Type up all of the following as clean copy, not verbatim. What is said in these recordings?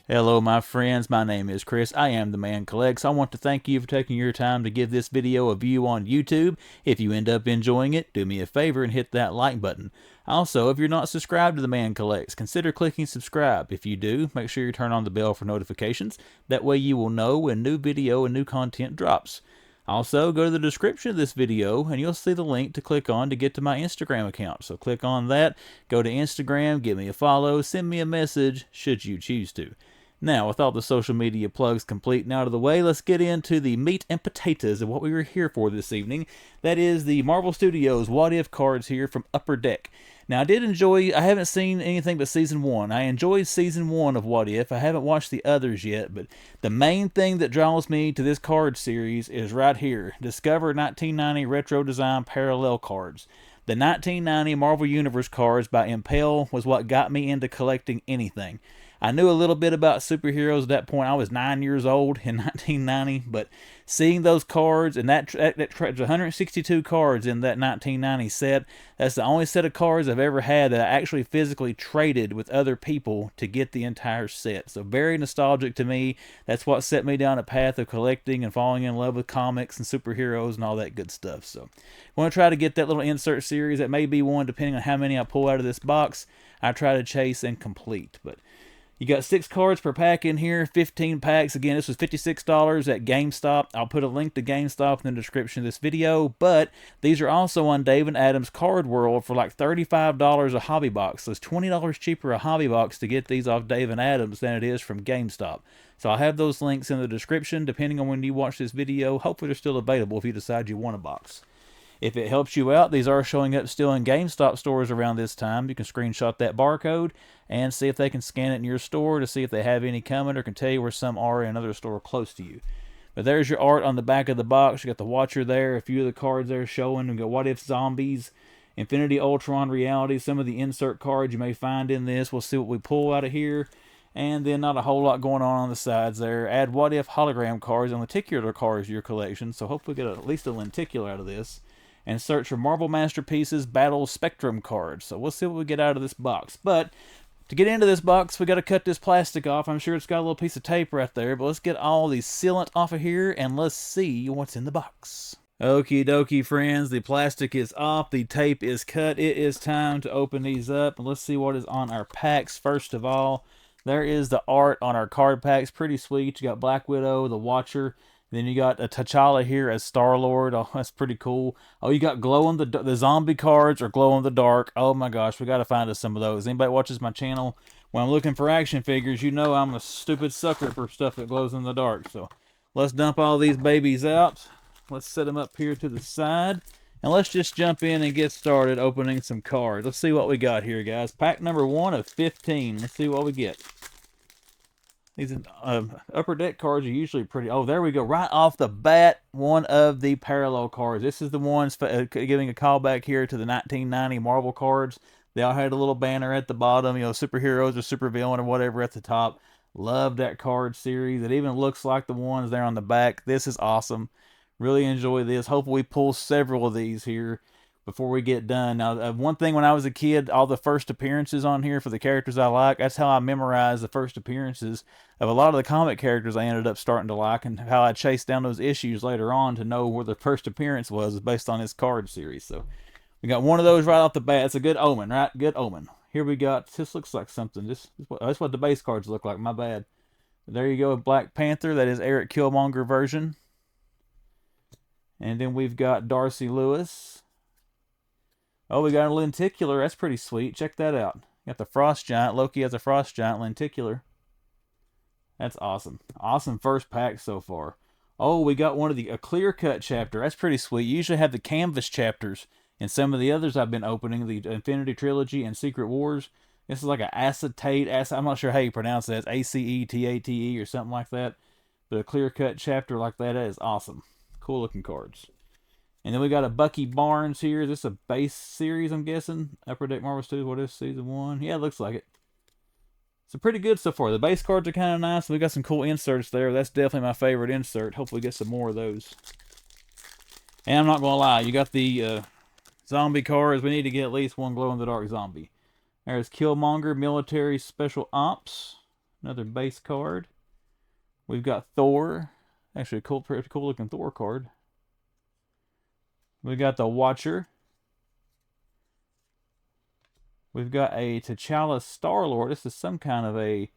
Hello my friends, my name is Chris. I am the Man Collects. I want to thank you for taking your time to give this video a view on YouTube. If you end up enjoying it, do me a favor and hit that like button. Also, if you're not subscribed to the Man Collects, consider clicking subscribe. If you do, make sure you turn on the bell for notifications. That way you will know when new video and new content drops. Also, go to the description of this video and you'll see the link to click on to get to my Instagram account. So click on that, go to Instagram, give me a follow, send me a message should you choose to. Now, with all the social media plugs complete and out of the way, let's get into the meat and potatoes of what we were here for this evening. That is the Marvel Studios What If cards here from Upper Deck. Now, I haven't seen anything but Season 1. I enjoyed Season 1 of What If. I haven't watched the others yet, but the main thing that draws me to this card series is right here. Discover 1990 Retro Design Parallel Cards. The 1990 Marvel Universe cards by Impel was what got me into collecting anything. I knew a little bit about superheroes at that point. I was 9 years old in 1990, but seeing those cards, and that 162 cards in that 1990 set, that's the only set of cards I've ever had that I actually physically traded with other people to get the entire set. So very nostalgic to me. That's what set me down a path of collecting and falling in love with comics and superheroes and all that good stuff. So I want to try to get that little insert series. That may be one depending on how many I pull out of this box. I try to chase and complete, but you got 6 cards per pack in here, 15 packs. Again, this was $56 at GameStop. I'll put a link to GameStop in the description of this video, but these are also on Dave and Adam's Card World for like $35 a hobby box. So it's $20 cheaper a hobby box to get these off Dave and Adam's than it is from GameStop. So I'll have those links in the description depending on when you watch this video. Hopefully they're still available if you decide you want a box. If it helps you out, these are showing up still in GameStop stores around this time. You can screenshot that barcode and see if they can scan it in your store to see if they have any coming or can tell you where some are in another store close to you. But there's your art on the back of the box. You got the Watcher there, a few of the cards there showing. We got What If Zombies, Infinity Ultron Reality, some of the insert cards you may find in this. We'll see what we pull out of here. And then not a whole lot going on the sides there. Add What If hologram cards and lenticular cards to your collection. So hopefully get at least a lenticular out of this. And search for Marvel Masterpieces Battle Spectrum cards. So we'll see what we get out of this box. But to get into this box, we got to cut this plastic off. I'm sure it's got a little piece of tape right there. But let's get all the sealant off of here and let's see what's in the box. Okie dokie, friends. The plastic is off. The tape is cut. It is time to open these up. And let's see what is on our packs. First of all, there is the art on our card packs. Pretty sweet. You got Black Widow, the Watcher. Then you got a T'Challa here as Star-Lord. Oh, that's pretty cool. Oh, you got the zombie cards or glow in the dark. Oh my gosh, we got to find us some of those. Anybody watches my channel, when I'm looking for action figures, you know I'm a stupid sucker for stuff that glows in the dark. So let's dump all these babies out. Let's set them up here to the side. And let's just jump in and get started opening some cards. Let's see what we got here, guys. Pack number 1 of 15. Let's see what we get. These Upper Deck cards are usually pretty... Oh, there we go. Right off the bat, one of the parallel cards. This is the ones giving a callback here to the 1990 Marvel cards. They all had a little banner at the bottom, you know, superheroes or supervillain or whatever at the top. Love that card series. It even looks like the ones there on the back. This is awesome. Really enjoy this. Hopefully we pull several of these here before we get done. Now, one thing when I was a kid, all the first appearances on here for the characters I like, that's how I memorized the first appearances of a lot of the comic characters I ended up starting to like, and how I chased down those issues later on to know where the first appearance was based on this card series. So we got one of those right off the bat. It's a good omen, right? Good omen. Here we got, this looks like something. That's what the base cards look like. My bad. There you go, Black Panther. That is Eric Killmonger version. And then we've got Darcy Lewis. Oh, we got a lenticular. That's pretty sweet. Check that out. Got the Frost Giant. Loki has a Frost Giant lenticular. That's awesome. Awesome first pack so far. Oh, we got a clear cut chapter. That's pretty sweet. You usually have the canvas chapters in some of the others I've been opening, the Infinity Trilogy and Secret Wars. This is like an acetate. I'm not sure how you pronounce that. It's ACETATE or something like that. But a clear cut chapter like that is awesome. Cool looking cards. And then we got a Bucky Barnes here. Is this a base series, I'm guessing? Upper Deck Marvel Studios. What is Season 1? Yeah, it looks like it. So pretty good so far. The base cards are kind of nice. We got some cool inserts there. That's definitely my favorite insert. Hopefully get some more of those. And I'm not going to lie. You got the zombie cards. We need to get at least one glow-in-the-dark zombie. There's Killmonger, Military Special Ops. Another base card. We've got Thor. Actually, a pretty cool looking Thor card. We got the Watcher. We've got a T'Challa Star-Lord. This is some kind of a...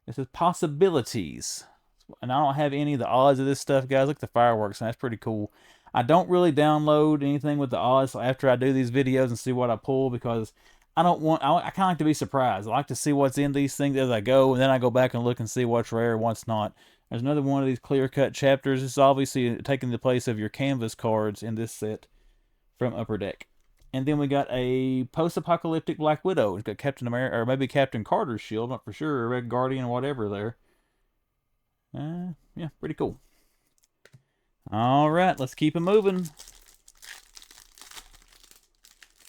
This is possibilities. And I don't have any of the odds of this stuff, guys. Look at the fireworks, and that's pretty cool. I don't really download anything with the odds after I do these videos and see what I pull, because I don't want... I kind of like to be surprised. I like to see what's in these things as I go, and then I go back and look and see what's rare and what's not. There's another one of these clear-cut chapters. This is obviously taking the place of your canvas cards in this set from Upper Deck. And then we got a post-apocalyptic Black Widow. It's got Captain America, or maybe Captain Carter's shield, not for sure, Red Guardian, whatever there. Yeah, pretty cool. All right, let's keep it moving.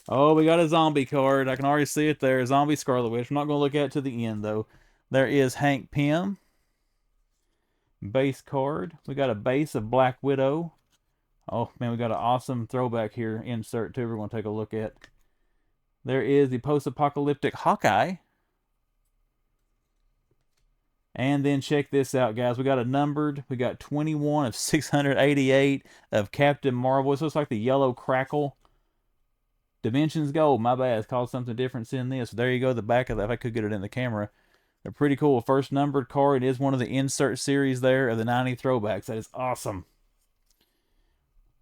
Oh, we got a zombie card. I can already see it there. Zombie Scarlet Witch. I'm not going to look at it to the end, though. There is Hank Pym. Base card. We got a base of Black Widow. Oh, man, we got an awesome throwback here. Insert, too, we're going to take a look at. There is the post-apocalyptic Hawkeye. And then check this out, guys. We got a numbered. We got 21 of 688 of Captain Marvel. This looks like the yellow crackle. Dimensions Gold. My bad. It's called something different in this. There you go. The back of that. If I could get it in the camera. They're pretty cool. First numbered card. It is one of the insert series there of the 90 throwbacks. That is awesome.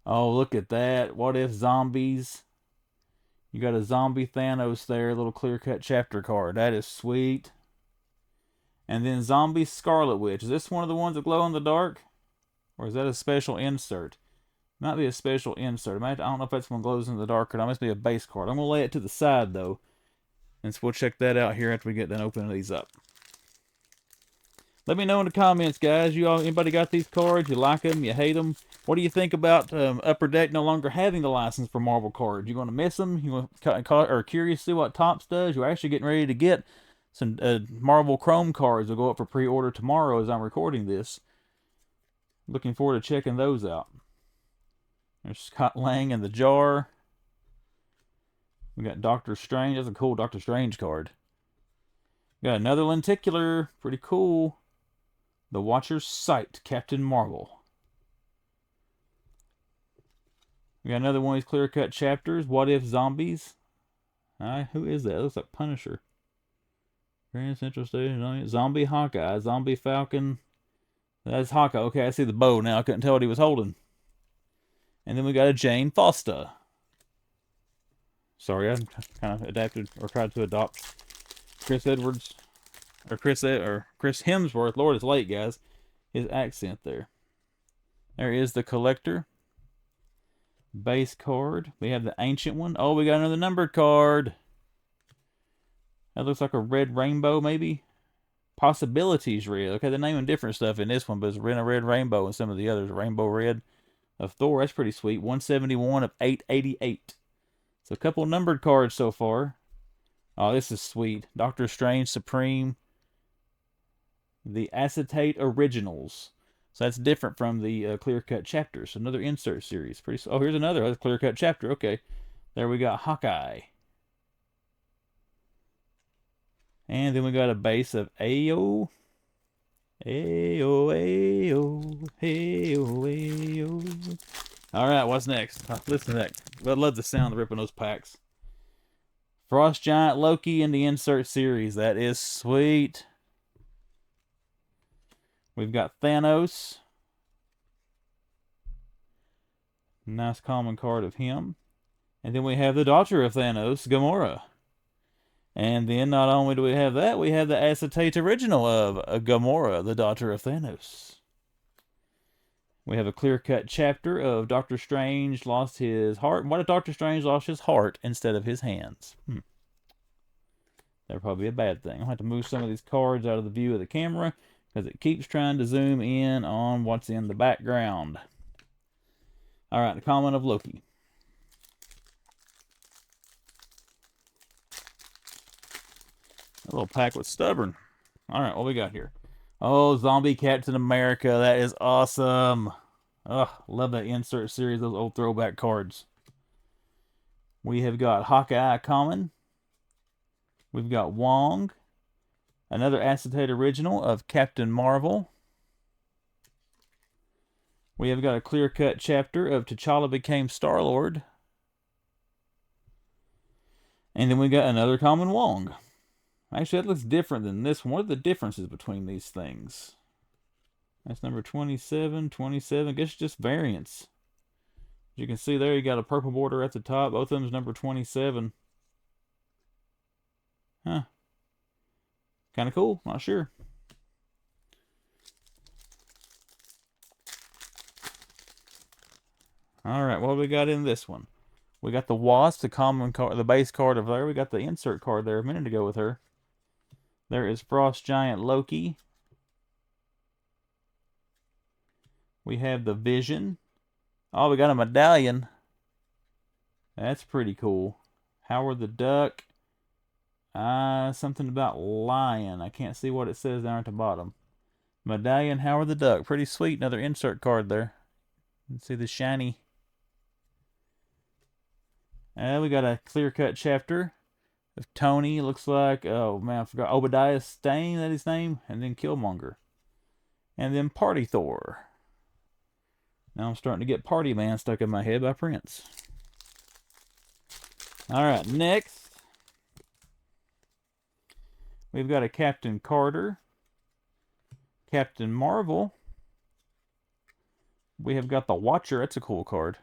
Oh, look at that. What if zombies? You got a zombie Thanos there. A little clear-cut chapter card. That is sweet. And then Zombie Scarlet Witch. Is this one of the ones that glow in the dark? Or is that a special insert? Might be a special insert. I don't know if that's one glows in the dark or not. It must be a base card. I'm going to lay it to the side, though. And so we'll check that out here after we get done opening these up. Let me know in the comments, guys. You all, anybody got these cards? You like them? You hate them? What do you think about Upper Deck no longer having the license for Marvel cards? You going to miss them? You are curious to see what Topps does? You're actually getting ready to get some Marvel Chrome cards will go up for pre-order tomorrow as I'm recording this. Looking forward to checking those out. There's Scott Lang in the jar. We got Doctor Strange. That's a cool Doctor Strange card. We got another lenticular. Pretty cool. The Watcher's Sight, Captain Marvel. We got another one of these clear-cut chapters. What If Zombies? Who is that? It looks like Punisher. Grand Central Station. Zombie Hawkeye. Zombie Falcon. That's Hawkeye. Okay, I see the bow now. I couldn't tell what he was holding. And then we got a Jane Foster. Sorry, I kind of adapted or tried to adopt Chris Edwards. Or Chris Hemsworth. Lord, it's late, guys. His accent there. There is the Collector. Base card. We have the Ancient one. Oh, we got another numbered card. That looks like a red rainbow, maybe? Possibilities red. Okay, they're naming different stuff in this one, but it's a red rainbow and some of the others. Rainbow red of Thor. That's pretty sweet. 171 of 888. So a couple numbered cards so far. Oh, this is sweet. Doctor Strange Supreme. The Acetate Originals. So that's different from the clear-cut chapters. Another insert series. Oh, here's another clear-cut chapter. Okay. There we got Hawkeye. And then we got a base of Ayo. Ayo, Ayo, Ayo, Ayo. Alright, what's next? Listen to that. I love the sound of ripping those packs. Frost Giant Loki in the insert series. That is sweet. We've got Thanos. Nice common card of him. And then we have the daughter of Thanos, Gamora. And then not only do we have that, we have the acetate original of Gamora, the daughter of Thanos. We have a clear-cut chapter of Doctor Strange lost his heart. What if Doctor Strange lost his heart instead of his hands? That'd probably be a bad thing. I'll have to move some of these cards out of the view of the camera because it keeps trying to zoom in on what's in the background. All right, the comment of Loki. A little pack was stubborn. All right, what we got here? Oh, Zombie Captain America. That is awesome. Oh, love that insert series, those old throwback cards. We have got Hawkeye common. We've got Wong. Another acetate original of Captain Marvel. We have got a clear-cut chapter of T'Challa became Star-Lord. And then we got another common Wong. Actually, that looks different than this one. What are the differences between these things? That's number 27, 27. I guess just variants. As you can see there, you got a purple border at the top. Both of them's number 27. Huh. Kind of cool. Not sure. Alright, what do we got in this one? We got the Wasp, the common card, the base card of there. We got the insert card there a minute ago with her. There is Frost Giant Loki. We have the Vision. Oh, we got a medallion. That's pretty cool. Howard the Duck. Something about lion. I can't see what it says down at the bottom. Medallion Howard the Duck. Pretty sweet. Another insert card there. You can see the shiny. We got a clear-cut chapter of Tony. Looks like, oh man, I forgot. Obadiah Stane, that his name? And then Killmonger. And then Party Thor. Now I'm starting to get Party Man stuck in my head by Prince. Alright, next. We've got a Captain Carter. Captain Marvel. We have got the Watcher. That's a cool card.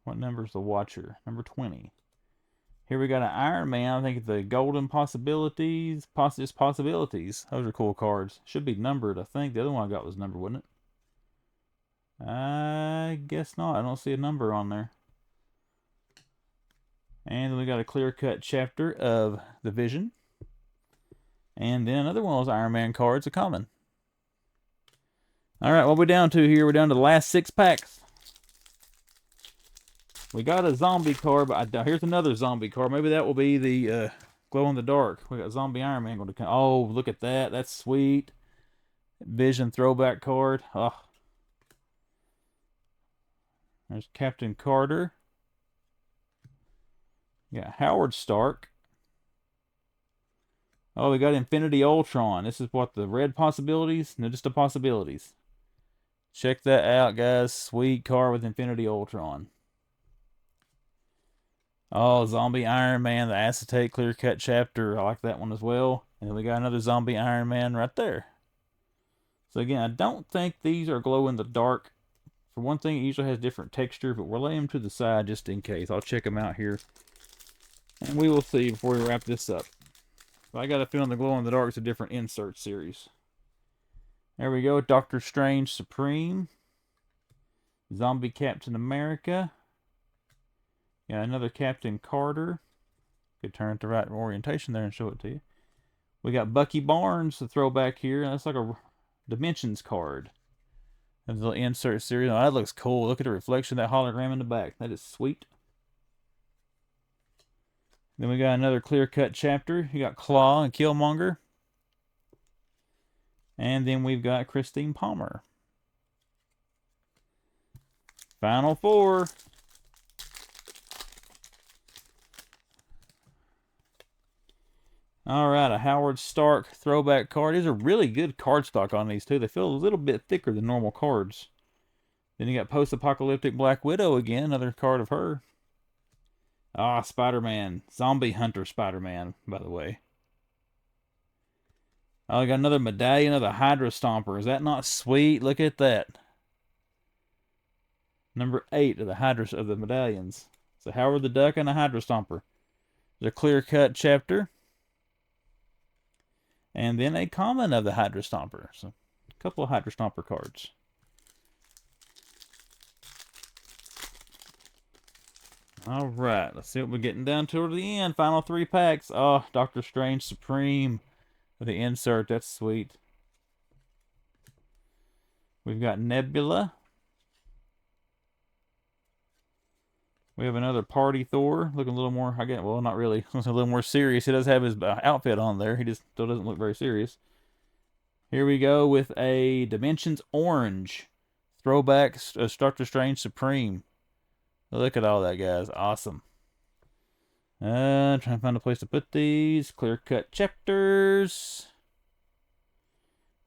What number is the Watcher? Number 20. Here we got an Iron Man. I think the Golden Possibilities. Just Possibilities. Those are cool cards. Should be numbered, I think. The other one I got was numbered, wasn't it? I guess not. I don't see a number on there. And then we got a clear-cut chapter of the Vision. And then another one of those Iron Man cards, a common. Alright, what are we down to here? We're down to the last 6 packs. We got a zombie card, but here's another zombie card. Maybe that will be the glow-in-the-dark. We got Zombie Iron Man going to come. Oh, look at that. That's sweet. Vision throwback card. Oh. There's Captain Carter. Yeah, Howard Stark. Oh, we got Infinity Ultron. This is what, the red possibilities? No, just the possibilities. Check that out, guys. Sweet card with Infinity Ultron. Oh, Zombie Iron Man, the acetate clear-cut chapter. I like that one as well. And then we got another Zombie Iron Man right there. So again, I don't think these are glow-in-the-dark. For one thing, it usually has different texture, but we'll lay them to the side just in case. I'll check them out here. And we will see before we wrap this up. But I got a feeling the glow-in-the-dark is a different insert series. There we go. Doctor Strange Supreme. Zombie Captain America. Yeah, another Captain Carter. Could turn it the right orientation there and show it to you. We got Bucky Barnes, the throwback here. That's like a Dimensions card. And the little insert series. Oh, that looks cool. Look at the reflection of that hologram in the back. That is sweet. Then we got another clear-cut chapter. You got Claw and Killmonger. And then we've got Christine Palmer. Final 4. Alright, a Howard Stark throwback card. These are really good cardstock on these too. They feel a little bit thicker than normal cards. Then you got Post-Apocalyptic Black Widow again. Another card of her. Ah, Spider-Man. Zombie Hunter Spider-Man, by the way. Oh, I got another medallion of the Hydra Stomper. Is that not sweet? Look at that. Number 8 of the Hydra of the medallions. So Howard the Duck and a Hydra Stomper. There's a clear-cut chapter. And then a common of the Hydra Stomper. So a couple of Hydra Stomper cards. Alright, let's see what we're getting down toward the end. Final 3 packs. Oh, Doctor Strange Supreme. With the insert, that's sweet. We've got Nebula. We have another Party Thor, looking a little more, well, not really, a little more serious. He does have his outfit on there. He just still doesn't look very serious. Here we go with a Dimensions Orange. Throwback Doctor Strange Supreme. Look at all that, guys. Awesome. Trying to find a place to put these. Clear cut chapters.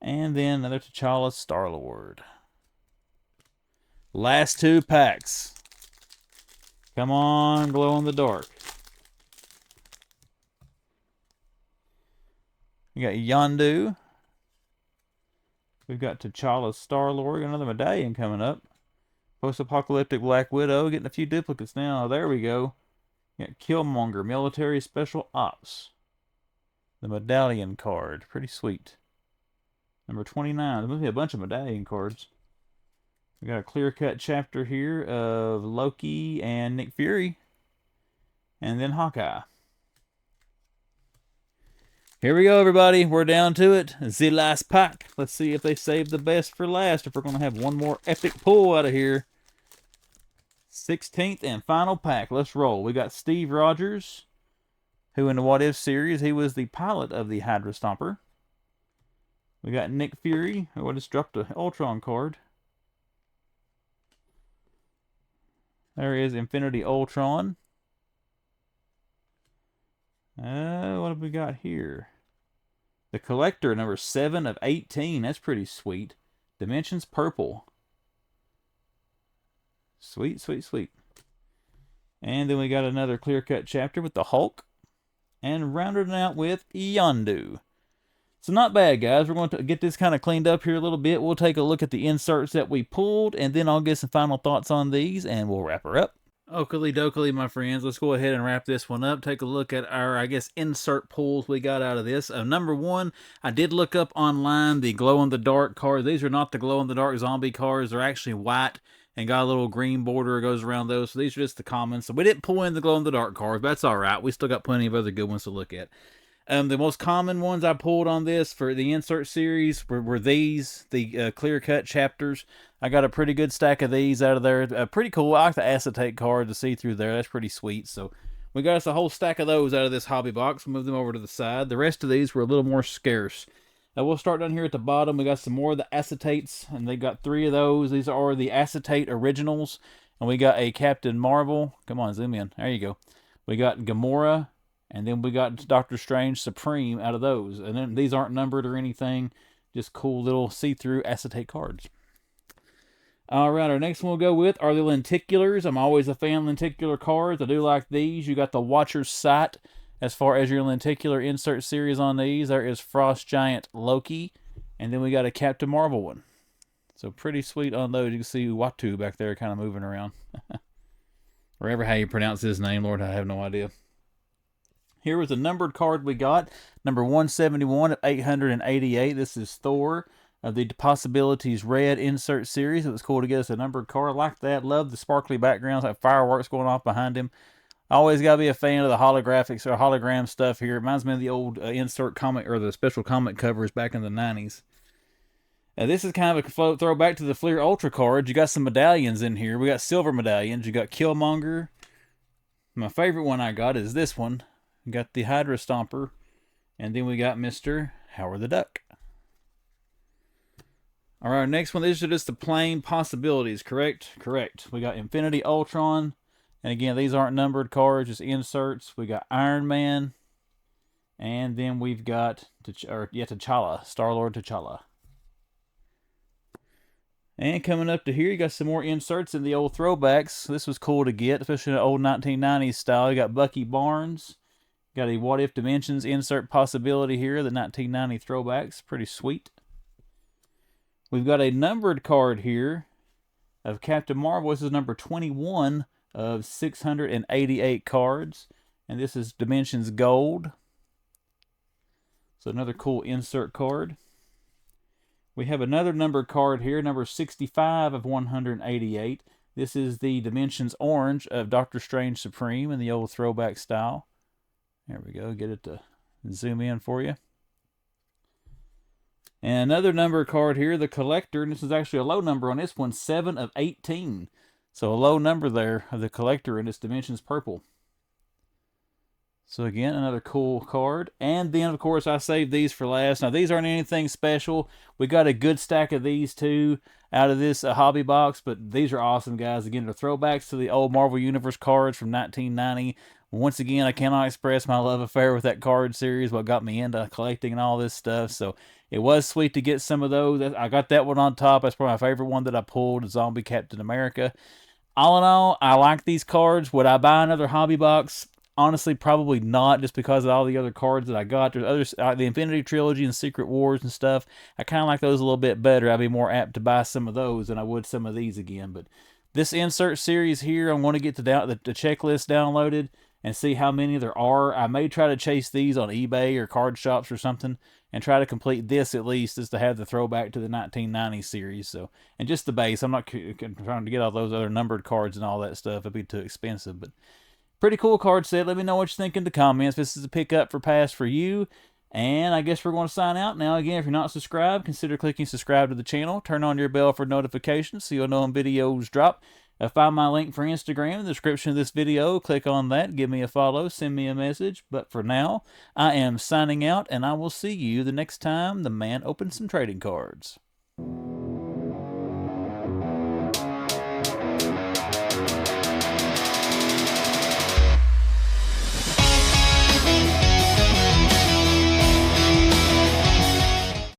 And then another T'Challa Star-Lord. Last 2 packs. Come on, glow in the dark. We got Yondu. We've got T'Challa Star-Lord. Another medallion coming up. Post-apocalyptic Black Widow. Getting a few duplicates now. There we go. Got Killmonger, Military Special Ops. The medallion card. Pretty sweet. Number 29. There must be a bunch of medallion cards. We got a clear-cut chapter here of Loki and Nick Fury. And then Hawkeye. Here we go, everybody. We're down to it. The last pack. Let's see if they save the best for last. If we're going to have one more epic pull out of here. 16th and final pack. Let's roll. We got Steve Rogers, who in the What If series, he was the pilot of the Hydra Stomper. We got Nick Fury, who just dropped an Ultron card. There is Infinity Ultron. What have we got here? The Collector, number 7 of 18. That's pretty sweet. Dimensions purple. Sweet, sweet, sweet. And then we got another clear-cut chapter with the Hulk. And rounded out with Yondu. So not bad, guys. We're going to get this kind of cleaned up here a little bit. We'll take a look at the inserts that we pulled, and then I'll get some final thoughts on these, and we'll wrap her up. Oakley dokley, my friends. Let's go ahead and wrap this one up. Take a look at our, I guess, insert pulls we got out of this. Number 1, I did look up online the glow-in-the-dark cards. These are not the glow-in-the-dark zombie cards. They're actually white and got a little green border that goes around those. So these are just the commons. So we didn't pull in the glow-in-the-dark cards, but that's all right. We still got plenty of other good ones to look at. The most common ones I pulled on this for the insert series were these, the clear-cut chapters. I got a pretty good stack of these out of there. Pretty cool. I like the acetate card to see through there. That's pretty sweet. So we got us a whole stack of those out of this hobby box. We'll move them over to the side. The rest of these were a little more scarce. We'll start down here at the bottom. We got some more of the acetates, and they got 3 of those. These are the acetate originals. And we got a Captain Marvel. Come on, zoom in. There you go. We got Gamora. And then we got Doctor Strange Supreme out of those. And then these aren't numbered or anything. Just cool little see-through acetate cards. Alright, our next one we'll go with are the lenticulars. I'm always a fan of lenticular cards. I do like these. You got the Watcher's Sight as far as your lenticular insert series on these. There is Frost Giant Loki. And then we got a Captain Marvel one. So pretty sweet on those. You can see Watu back there kind of moving around. Wherever how you pronounce his name, Lord, I have no idea. Here was a numbered card we got, number 171 of 888. This is Thor of the Possibilities Red insert series. It was cool to get us a numbered card. I like that. Love the sparkly backgrounds, like fireworks going off behind him. Always got to be a fan of the holographics or hologram stuff here. It reminds me of the old insert comic or the special comic covers back in the 90s. This is kind of a throwback to the Fleer Ultra cards. You got some medallions in here. We got silver medallions. You got Killmonger. My favorite one I got is this one. We got the Hydra Stomper, and then we got Mr. Howard the Duck. All right, next one, these are just the plain possibilities, correct? Correct. We got Infinity Ultron, and again, these aren't numbered cards, just inserts. We got Iron Man, and then we've got T'Challa, Star-Lord T'Challa. And coming up to here, you got some more inserts in the old throwbacks. This was cool to get, especially in the old 1990s style. You got Bucky Barnes. Got a What If Dimensions insert possibility here, the 1990 throwbacks. Pretty sweet. We've got a numbered card here of Captain Marvel. This is number 21 of 688 cards. And this is Dimensions Gold. So another cool insert card. We have another numbered card here, number 65 of 188. This is the Dimensions Orange of Doctor Strange Supreme in the old throwback style. There we go. Get it to zoom in for you. And another number card here, the Collector. And this is actually a low number on this one, 7 of 18. So a low number there of the Collector in this Dimensions Purple. So again, another cool card. And then, of course, I saved these for last. Now, these aren't anything special. We got a good stack of these, too, out of this hobby box. But these are awesome, guys. Again, they're throwbacks to the old Marvel Universe cards from 1990. Once again, I cannot express my love affair with that card series, what got me into collecting and all this stuff. So it was sweet to get some of those. I got that one on top. That's probably my favorite one that I pulled, Zombie Captain America. All in all, I like these cards. Would I buy another hobby box? Honestly, probably not, just because of all the other cards that I got. There's others, the Infinity Trilogy and Secret Wars and stuff. I kind of like those a little bit better. I'd be more apt to buy some of those than I would some of these again. But this insert series here, I'm going to get the checklist downloaded and see how many there are. I may try to chase these on eBay or card shops or something and try to complete this at least, is to have the throwback to the 1990 series. So, and just the base. I'm not trying to get all those other numbered cards and all that stuff. It'd be too expensive. But pretty cool card set. Let me know what you think in the comments. This is a pickup for pass for you. And I guess we're going to sign out now. Again, if you're not subscribed, consider clicking subscribe to the channel. Turn on your bell for notifications so you'll know when videos drop. Find my link for Instagram in the description of this video. Click on that. Give me a follow. Send me a message. But for now, I am signing out, and I will see you the next time the man opens some trading cards.